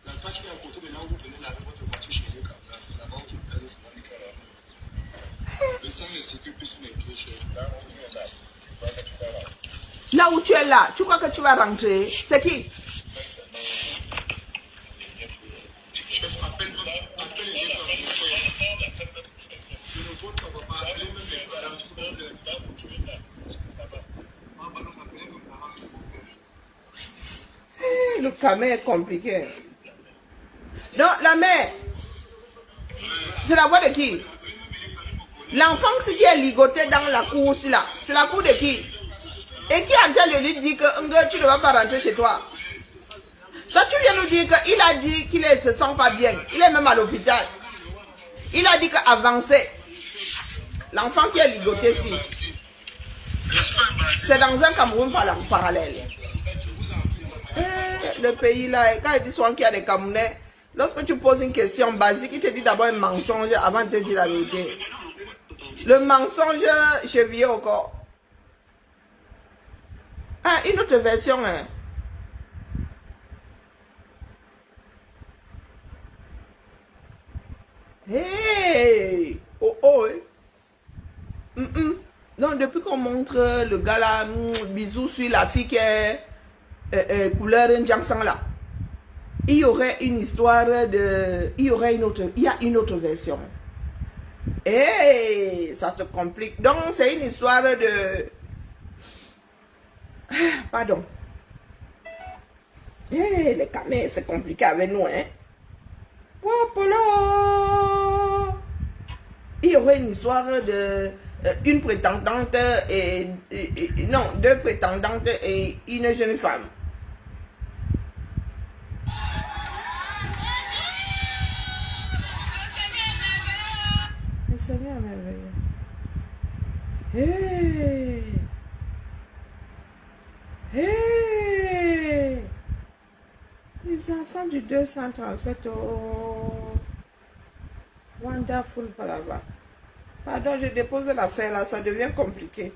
La place qui est à côté de là où vous venez laver votre voiture chez les caméras, c'est là-bas où vous perdez ce là. Le sang ne circule plus sur mes pieds, chef. Là où tu es là, tu crois que tu vas rentrer? C'est qui? Chef, appelle-moi, appelle les gens comme mon frère. Je ne vote pas, papa, appelez même les parents, s'il vous plaît. Maman, non, appelez mes parents, s'il vous plaît. Le camin est compliqué. Non, la mère. C'est la voix de qui? L'enfant qui est ligoté dans la cour aussi là. C'est la cour de qui? Et qui a déjà lui dit que tu ne vas pas rentrer chez toi? Toi, tu viens nous dire qu'il a dit qu'il ne se sent pas bien. Il est même à l'hôpital. Il a dit qu'avancer. L'enfant qui est ligoté ici. C'est dans un Cameroun parallèle. Le pays là, quand il dit souvent qu'il y a des Camerounais, lorsque tu poses une question basique, il te dit d'abord un mensonge avant de te dire la vérité. Le mensonge chevillé au corps. Ah, une autre version. Hein. Hey! Oh oh! Non, depuis qu'on montre le gars là, bisous sur la fille qui est couleur Njangsang là. Il y aurait une histoire de... Il y a une autre version. Et ça se complique. Donc, c'est une histoire de... Pardon. Les camés, c'est compliqué avec nous, hein. Il y aurait une histoire de... une prétendante et... non, deux prétendantes et une jeune femme. Le Seigneur merveilleux. Hey! Hey! Les enfants du 237, oh! Wonderful Palava. Pardon, je dépose l'affaire là, ça devient compliqué.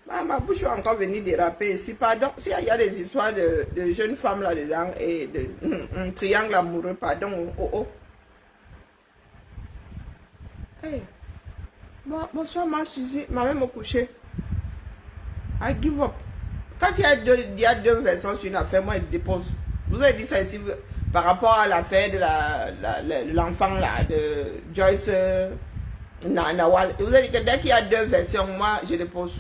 Ma bouche va encore venir déraper ici. Pardon, s'il y a des histoires de jeunes femmes là-dedans et de un triangle amoureux, pardon, oh. Hey. Bonsoir ma Suzy, ma mère m'a couché. I give up. Quand il y a deux versions sur une affaire, moi je dépose. Vous avez dit ça ici par rapport à l'affaire de l'enfant là, de Joyce Nawal. Vous avez dit que dès qu'il y a deux versions, moi je dépose.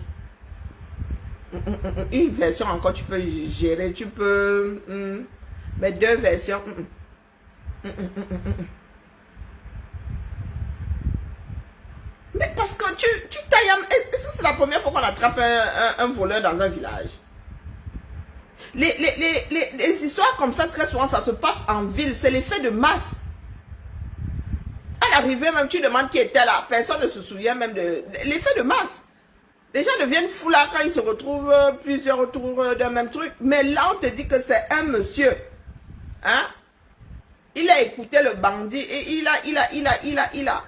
Une version encore tu peux gérer, tu peux... mais deux versions... Mais parce que tu tailles... Est-ce que c'est la première fois qu'on attrape un voleur dans un village? Les histoires comme ça, très souvent, ça se passe en ville. C'est l'effet de masse. À l'arrivée, même, tu demandes qui était là. Personne ne se souvient même de l'effet de masse. Les gens deviennent fous là quand ils se retrouvent plusieurs autour d'un même truc. Mais là, on te dit que c'est un monsieur. Hein? Il a écouté le bandit et il a...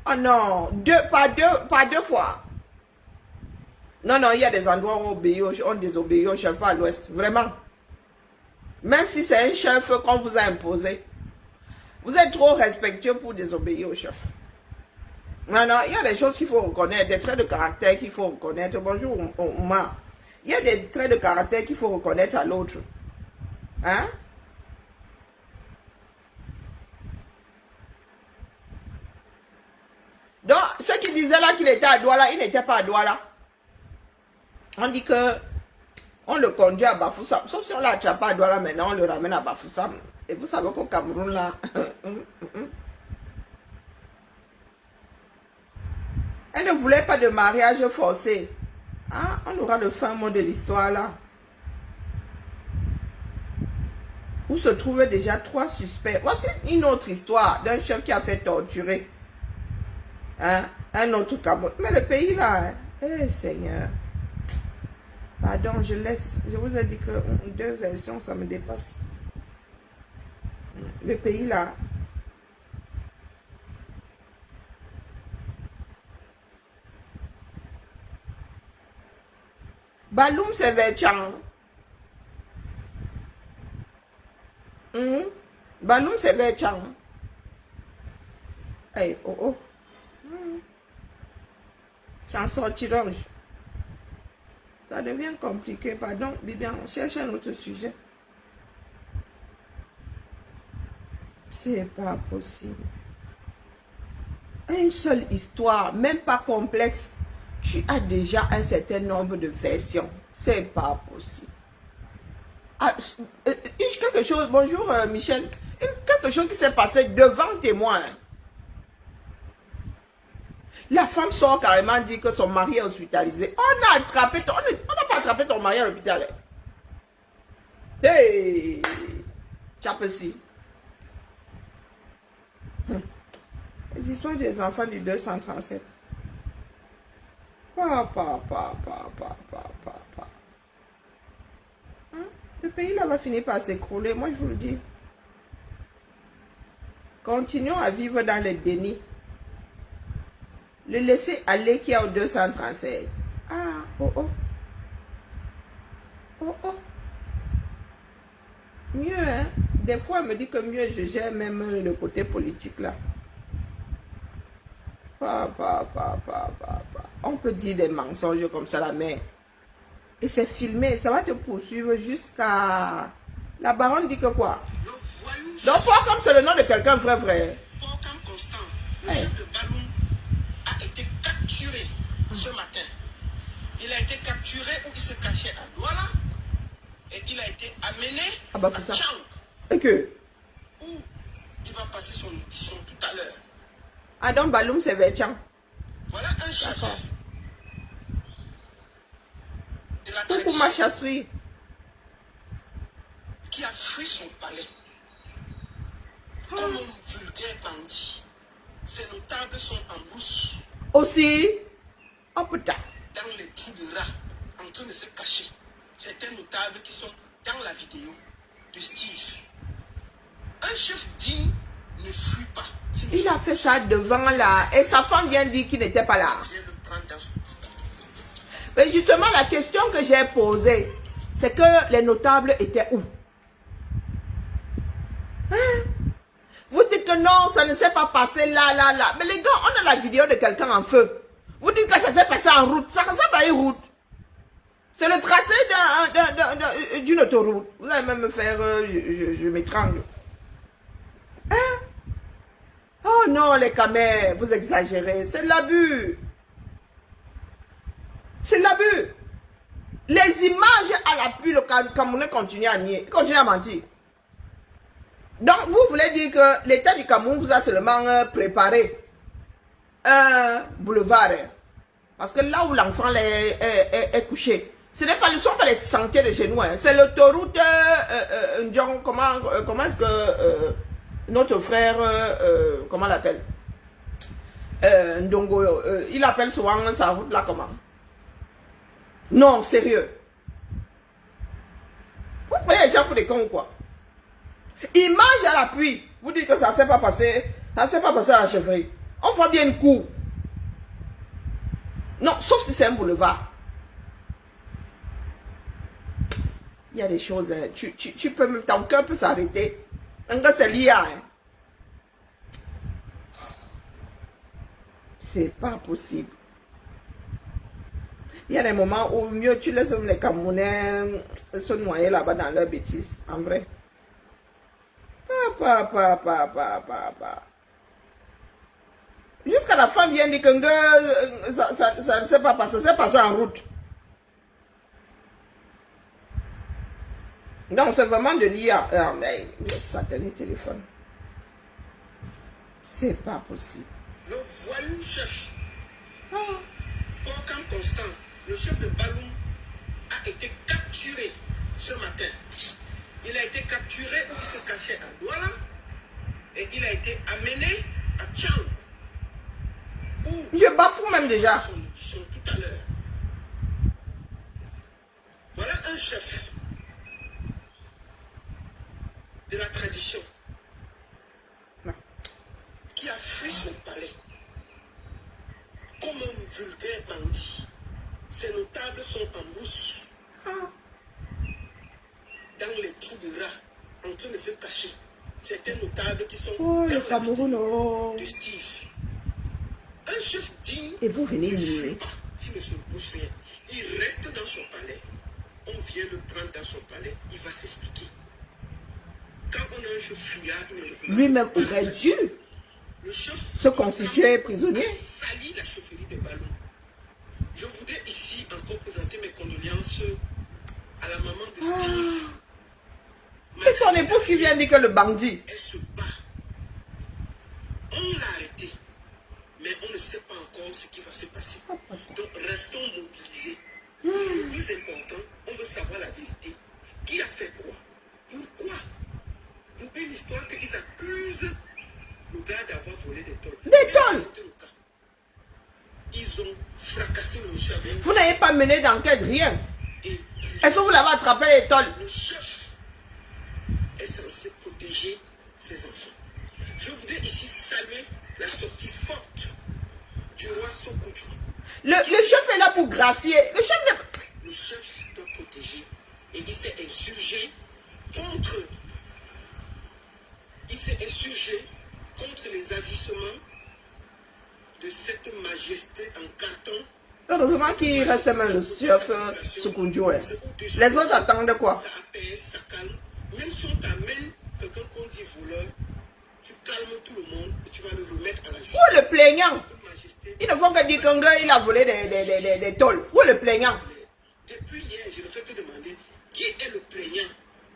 Oh non, pas deux fois. Non, il y a des endroits où on désobéit au chef à l'ouest. Vraiment. Même si c'est un chef qu'on vous a imposé. Vous êtes trop respectueux pour désobéir au chef. Non, il y a des choses qu'il faut reconnaître, des traits de caractère qu'il faut reconnaître. Bonjour, Ouma. Il y a des traits de caractère qu'il faut reconnaître à l'autre. Hein? Donc, ceux qui disaient là qu'il était à Douala, il n'était pas à Douala. On dit que on le conduit à Bafoussam. Sauf si on l'a attrapé à Douala maintenant, on le ramène à Bafoussam. Et vous savez qu'au Cameroun là... Elle ne voulait pas de mariage forcé. Ah, on aura le fin mot de l'histoire là. Où se trouvaient déjà 3 suspects. Voici une autre histoire d'un chef qui a fait torturer. Hein? Un autre Cameroun. Mais le pays là, eh Seigneur. Pardon, je laisse. Je vous ai dit que 2 versions, ça me dépasse. Le pays là. Baloum c'est Verchang. Baloum c'est Verchang. Hey, oh. Sans sortirange. Ça devient compliqué, pardon. Bien, on cherche un autre sujet. C'est pas possible. Une seule histoire, même pas complexe. Tu as déjà un certain nombre de versions. C'est pas possible. Ah, quelque chose, bonjour Michel. Quelque chose qui s'est passé devant témoin. La femme sort carrément dit que son mari est hospitalisé. On n'a pas attrapé ton mari à l'hôpital. Hey, Chapesi. Les histoires des enfants du 237. Le pays là va finir par s'écrouler, moi je vous le dis. Continuons à vivre dans le déni. Le laisser aller qui est au 237. Ah, oh. Mieux, hein. Des fois, elle me dit que mieux, je gère même le côté politique là. On peut dire des mensonges comme ça là, mais Et c'est filmé, ça va te poursuivre jusqu'à... La baronne dit que quoi? Le voyou Donc, pas comme c'est le nom de quelqu'un, vrai. Paul Constant, le chef de Baloum, a été capturé ce matin. Il a été capturé où il se cachait à Douala et il a été amené Ah bah, à c'est ça. Tchang Et que... où il va passer son audition tout à l'heure. Ah, donc Baloum, c'est Vertian. Voilà un chef D'accord. de la Coucou tradition ma chasserie. qui a fui son palais. Comme un vulgaire bandit, ses notables sont en brousse Aussi. Oh putain. dans les trous de rats en train de se cacher. Certains notables qui sont dans la vidéo de Steve. Un chef digne ne fuit pas. Si Il a fait ça devant là. Et sa femme vient dire qu'il n'était pas là. vient le prendre dans son... Mais justement, la question que j'ai posée, c'est que les notables étaient où? Hein? Vous dites que non, ça ne s'est pas passé là. Mais les gars, on a la vidéo de quelqu'un en feu. Vous dites que ça s'est passé en route. Ça ne s'est pas une route. C'est le tracé d'une autoroute. Vous allez même me faire... je m'étrangle. Hein? Oh non, les camés, vous exagérez. C'est l'abus. C'est l'abus. Les images à l'appui, le Camerounais continue à nier. Il continue à mentir. Donc, vous voulez dire que l'État du Cameroun vous a seulement préparé un boulevard. Parce que là où l'enfant est couché, ce n'est pas, sont pas les sentiers de chez nous. Hein. C'est l'autoroute, comment est-ce que notre frère, comment l'appelle Ndongo, il appelle souvent sa route là comment? Non, sérieux. Vous prenez les gens pour des cons ou quoi? Image à l'appui. Vous dites que ça ne s'est pas passé. Ça ne s'est pas passé à la chefferie. On voit bien une cour. Non, sauf si c'est un boulevard. Il y a des choses, hein, tu peux même, ton cœur peut s'arrêter. Un gars, c'est l'IA. Hein. C'est pas possible. Il y a des moments où mieux tu laisses les Camerounais se noyer là-bas dans leurs bêtises. En vrai. Papa. Jusqu'à la fin vient dire que ça ne s'est pas passé, ça s'est passé en route. Donc c'est vraiment de l'IA. Ah, mais le satané téléphone. C'est pas possible. Le voyou chef, Paul Constant, le chef de Baloum, a été capturé ce matin. Il a été capturé où il se cachait à Douala et il a été amené à Tchang. Je bafoue même déjà. Sont tout à l'heure. Voilà un chef de la tradition qui a fui son palais comme un vulgaire bandit. Ses notables sont en brousse dans les trous de rats en train de se cacher. Certains notables qui sont Oh, dans le la Cameroun, vidéo oh. de Steve. Un chef digne Et vous venez ne fuit nier. pas s'il ne se bouge rien. Il reste dans son palais. On vient le prendre dans son palais. Il va s'expliquer. Quand on a un chef fuyard, il ne représente Lui-même pas aurait dû le chef se constituer prisonnier. salit la chefferie de Ballon. Je voudrais ici encore présenter mes condoléances à la maman de Steve. Et son épouse qui vient dire que le bandit. Elle se bat. On l'a arrêté. Mais on ne sait pas encore ce qui va se passer. Donc restons mobilisés. Le plus important, on veut savoir la vérité. Qui a fait quoi? Pourquoi? Pour une histoire qu'ils accusent le gars d'avoir volé des tôles. Des tôles? C'était le cas. Ils ont fracassé le monsieur avec Vous n'avez pas mené d'enquête, rien. et Est-ce que vous l'avez attrapé les tôles? le chef est censé protéger ses enfants. Je voudrais ici saluer la sortie forte du roi Sokoudjou. Le chef est là pour gracier. Le chef doit protéger et il s'est insurgé contre les agissements de cette majesté en carton Heureusement qu'il reste même le chef Sukunjo. Les autres attendent quoi? Ça apaise, ça calme. Même si on t'amène quelqu'un qu'on dit voleur, tu calmes tout le monde et tu vas le remettre à la justice. Où est le plaignant? Majesté. Ils ne font que dire qu'un gars il a volé des tôles. Où est le plaignant? Depuis hier, je ne fais que demander qui est le plaignant?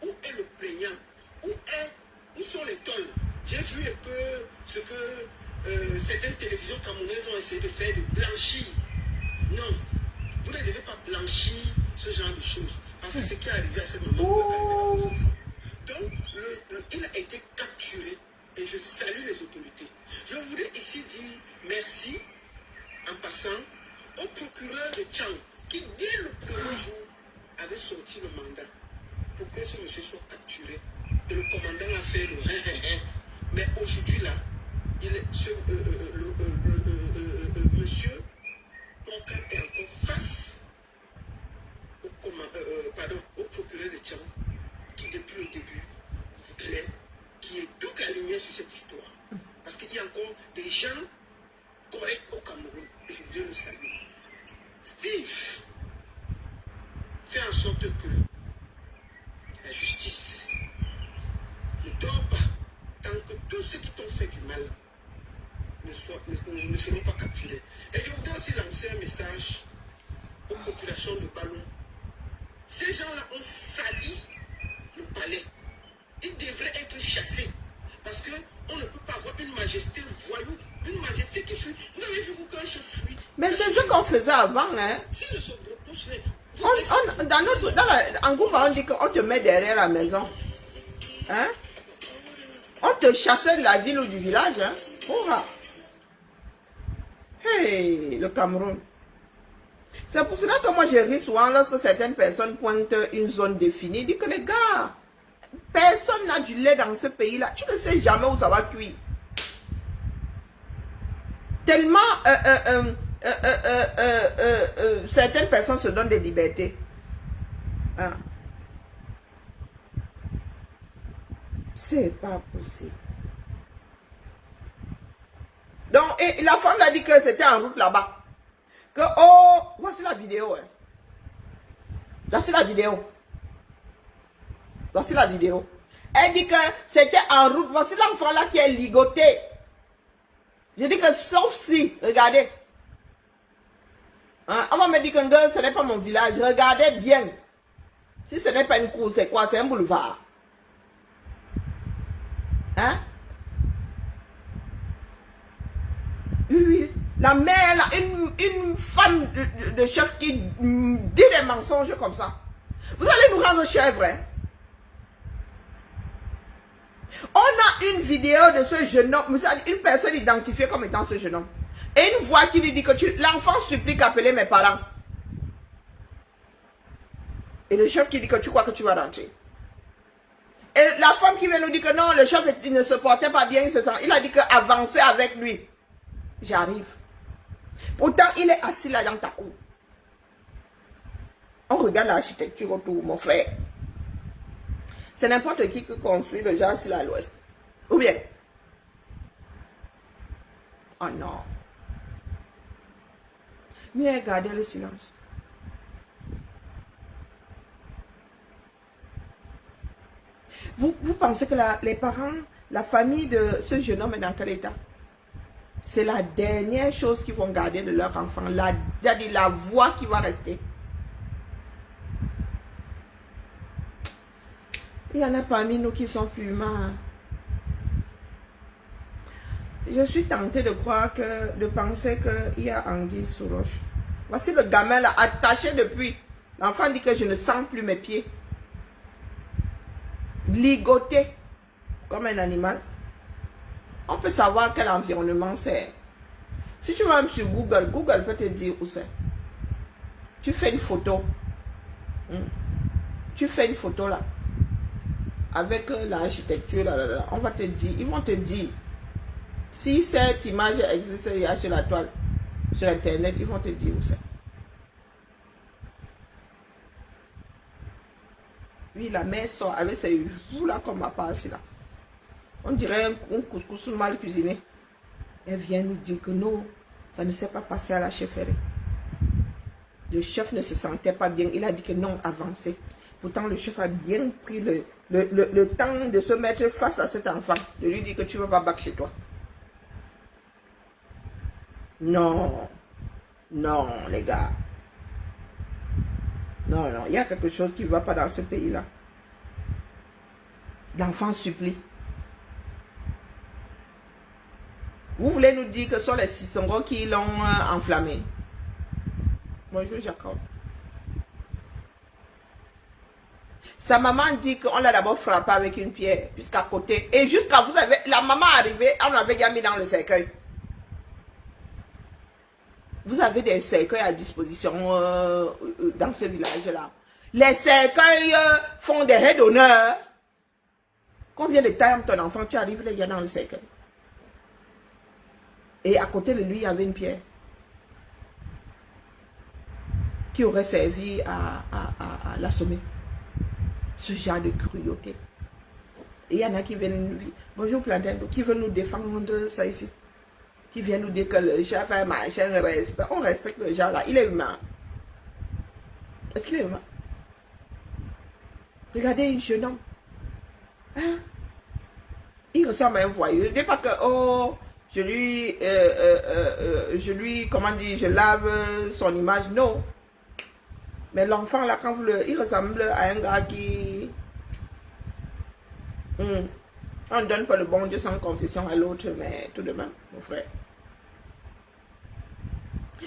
Où est le plaignant? Où sont les tôles? J'ai vu un peu ce que certaines télévisions camerounaises ont essayé de faire, de blanchir. Non, vous ne devez pas blanchir ce genre de choses. Parce que ce qui est arrivé à ce moment peut arriver à vos enfants. Donc, il a été capturé et je salue les autorités. Je voudrais ici dire merci en passant au procureur de Tchang qui, dès le premier jour, avait sorti le mandat pour que ce monsieur soit capturé. Et le commandant a fait le mais aujourd'hui là, monsieur est encore face au procureur de Tchang qui depuis le début voudrait qu'il y ait toute la lumière sur cette histoire. Parce qu'il y a encore des gens corrects au Cameroun et je voudrais le saluer. Steve, fais en sorte que la justice ne dort pas tant que tous ceux qui t'ont fait du mal ne seront pas capturés. Et je voudrais aussi lancer un message aux populations de Ballon. Ces gens-là ont sali le palais. Ils devraient être chassés. Parce qu'on ne peut pas avoir une majesté voyou, une majesté qui fuit. Vous avez vu qu'un chef fuit. Mais c'est ce qu'on faisait avant, hein. S'ils ne se reprocheraient, En groupe, on dit qu'on te met derrière la maison. Hein? On te chassait de la ville ou du village, hein. Oura. Hey, le Cameroun. C'est pour cela que moi je ris souvent lorsque certaines personnes pointent une zone définie. Dit que les gars, personne n'a du lait dans ce pays-là. Tu ne sais jamais où ça va cuire. Tellement certaines personnes se donnent des libertés. Hein? C'est pas possible. Donc, et la femme a dit que c'était en route là-bas. Que, oh, voici la vidéo. Hein. Voici la vidéo. Voici la vidéo. Elle dit que c'était en route. Voici l'enfant là qui est ligoté. Je dis que sauf si, regardez. Hein, on va me dire que ce n'est pas mon village. Regardez bien. Si ce n'est pas une cour, c'est quoi? C'est un boulevard. Hein? Oui, la mère, là, une femme de chef qui dit des mensonges comme ça. Vous allez nous rendre chèvres. Hein? On a une vidéo de ce jeune homme, une personne identifiée comme étant ce jeune homme. Et une voix qui lui dit que l'enfant supplie qu'appeler mes parents. Et le chef qui dit que tu crois que tu vas rentrer. Et la femme qui vient nous dire que non, le chef il ne se portait pas bien, il a dit qu'avancer avec lui. J'arrive. Pourtant, il est assis là dans ta cour. On regarde l'architecture autour, mon frère. C'est n'importe qui construit le genre assis là à l'ouest. Ou bien? Oh non. Mieux garder le silence. Vous pensez que les parents, la famille de ce jeune homme est dans quel état? C'est la dernière chose qu'ils vont garder de leur enfant. La voix qui va rester. Il y en a parmi nous qui sont plus humains. Je suis tentée de croire de penser qu'il y a anguille sous roche. Voici le gamin là, attaché depuis. L'enfant dit que je ne sens plus mes pieds. Ligoté comme un animal. On peut savoir quel environnement c'est. Si tu vas même sur Google, Google peut te dire où c'est. Tu fais une photo. Tu fais une photo là. Avec l'architecture là. On va te dire, ils vont te dire. Si cette image existe, il y a sur la toile, sur internet, ils vont te dire où c'est. Oui, la mère sort avec ses joues là comme ma passe là. On dirait un couscous mal cuisiné. Elle vient nous dire que non, ça ne s'est pas passé à la chefferie. Le chef ne se sentait pas bien. Il a dit que non, avancez. Pourtant, le chef a bien pris le temps de se mettre face à cet enfant. De lui dire que tu ne vas pas back chez toi. Non. Non, les gars. Non, non. Il y a quelque chose qui ne va pas dans ce pays-là. L'enfant supplie. Vous voulez nous dire que ce sont les Sissongo qui l'ont enflammé? Bonjour Jacob. Sa maman dit qu'on l'a d'abord frappé avec une pierre, jusqu'à côté. Et jusqu'à vous avez... La maman arrivée, on l'avait déjà mis dans le cercueil. Vous avez des cercueils à disposition dans ce village-là. Les cercueils font des raids d'honneur. Combien de temps ton enfant, tu arrives les gars dans le cercueil? Et à côté de lui, il y avait une pierre qui aurait servi à l'assommer. Ce genre de cruauté. Et il y en a qui viennent, bonjour Plantain, qui veulent nous défendre ça ici. Qui viennent nous dire que le chat fait machin, on respecte le genre là, il est humain. Est-ce qu'il est humain? Regardez un jeune homme. Hein? Il ressemble à un voyou. Je ne dis pas que, oh, je lui, comment dire, je lave son image, non. Mais l'enfant là, quand vous il ressemble à un gars qui... On ne donne pas le bon Dieu sans confession à l'autre, mais tout de même, mon frère.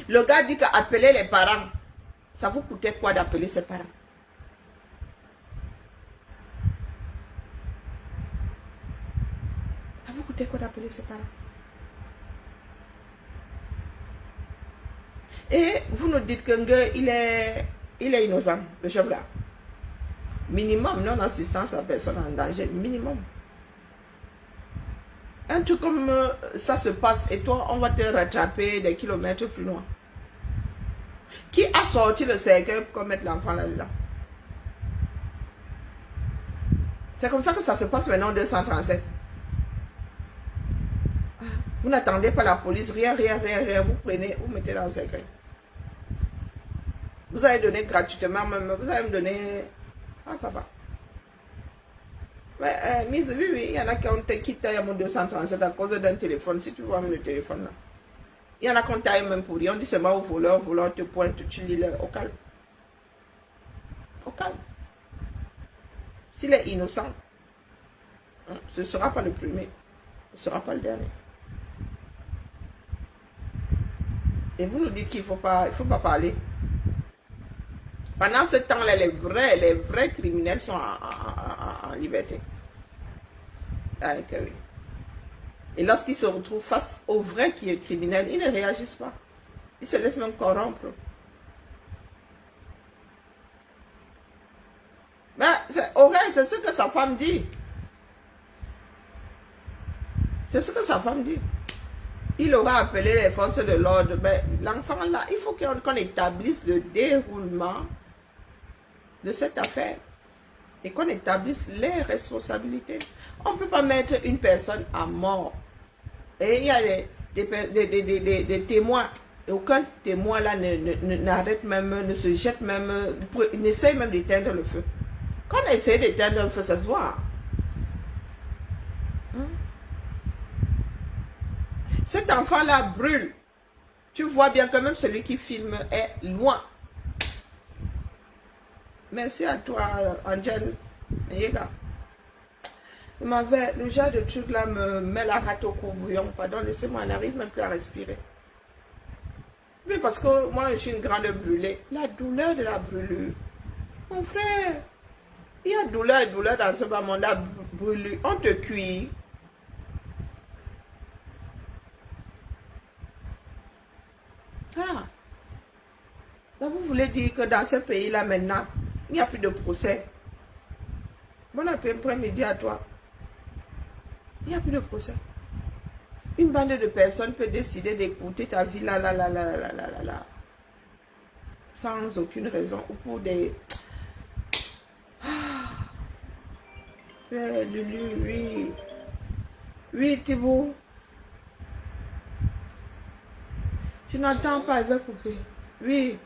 Le gars dit qu'appeler les parents, ça vous coûtait quoi d'appeler ses parents? Ça vous coûtait quoi d'appeler ses parents? Et vous nous dites que il est innocent, le chef là. Minimum, non-assistance à personne en danger, minimum. Un truc comme ça se passe et toi, on va te rattraper des kilomètres plus loin. Qui a sorti le cercueil pour mettre l'enfant là-dedans? C'est comme ça que ça se passe maintenant, 237. Vous n'attendez pas la police, rien, vous prenez, vous mettez dans le cercueil. Vous allez donner gratuitement même, vous allez me donner... Ah papa. Mais, oui, il y en a qui ont quitté à mon 237 à cause d'un téléphone, si tu vois même le téléphone là. Il y en a qui ont taillé même pour dire, on dit seulement au voleur te pointe, tu lis le au calme. Au calme. S'il est innocent, ce ne sera pas le premier, ce ne sera pas le dernier. Et vous nous dites qu'il ne faut pas parler. Pendant ce temps-là, les vrais criminels sont en liberté. Ah, okay, oui. Et lorsqu'ils se retrouvent face aux vrais qui est criminel, ils ne réagissent pas. Ils se laissent même corrompre. Mais c'est ce que sa femme dit. C'est ce que sa femme dit. Il aura appelé les forces de l'ordre. Mais l'enfant là, il faut qu'on établisse le déroulement de cette affaire. Et qu'on établisse les responsabilités. On ne peut pas mettre une personne à mort. Et il y a des témoins. Et aucun témoin là n'arrête même, ne se jette même, n'essaye même d'éteindre le feu. Quand on essaie d'éteindre le feu, ça se voit. Cet enfant-là brûle. Tu vois bien que même celui qui filme est loin. Merci à toi, Angel. Le genre de truc là me met la rate au courbouillon. Pardon, laissez-moi, on n'arrive même plus à respirer. Mais parce que moi, je suis une grande brûlée. La douleur de la brûlure. Mon frère, il y a douleur et douleur dans ce bas monde. La brûlure, on te cuit. Ah. Donc vous voulez dire que dans ce pays-là maintenant, il n'y a plus de procès. Bon après-midi à toi. Il n'y a plus de procès. Une bande de personnes peut décider d'écouter ta vie là. Sans aucune raison. Ou pour des... Ah. Oui. Oui, Thibaut. Tu n'entends pas, elle va couper. Oui.